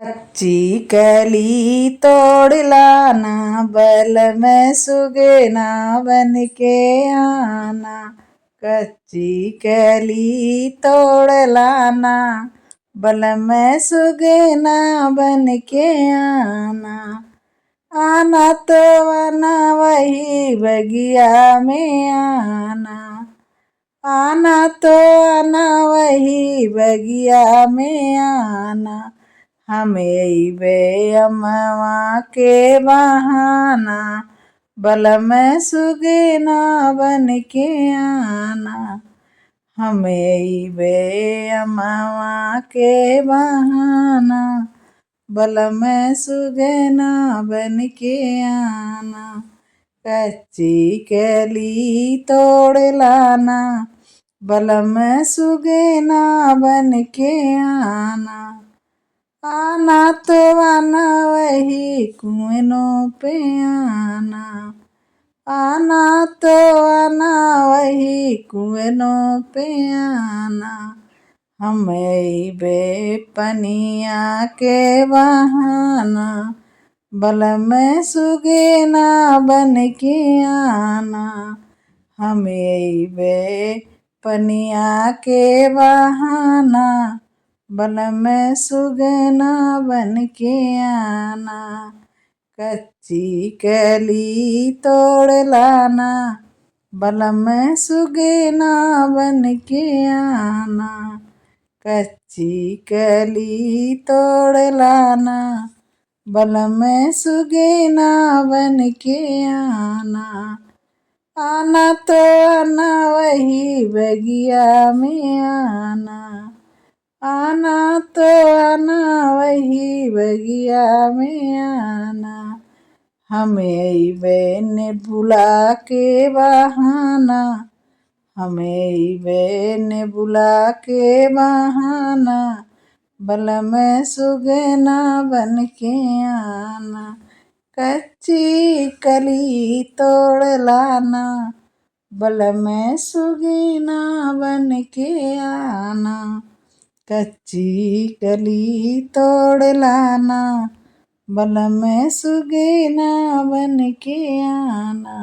कच्ची कली तोड़ लाना, बल में सुगना बन के आना। कच्ची कली तोड़ लाना, बल में सुगना बन के आना। आना तो आना वही बगिया में आना, आना तो आना वही बगिया में आना। हमें बे अमवा के बहाना, बल में सुगना बन के आना। हमें बे अमवा के बहाना, बल में सुगना बन के आना। कच्ची कली तोड़ लाना, बल में सुगना बन के आना। आना तो आना वही कुएनों पे आना, आना तो आना वही कुएनों पे आना। हमें बे पनिया के बहाना, बल में सुगना बन के आना। हमें बे पनिया के बहाना, बल में सुगना बन के आना। कच्ची कली तोड़ लाना, बल में सुगना बन के आना। कच्ची कली तोड़ लाना, बल में सुगना बन के आना। आना तो आना वही बगिया में आना, आना तो आना वही बगिया में आना। हमें बहन बुला के बहाना, हमें बहन बुला के बहाना, बल में सुगना बन के आना। कच्ची कली तोड़ लाना, बल में सुगना बन के आना। कच्ची कली तोड़ लाना, बल में सुगना बन के आना।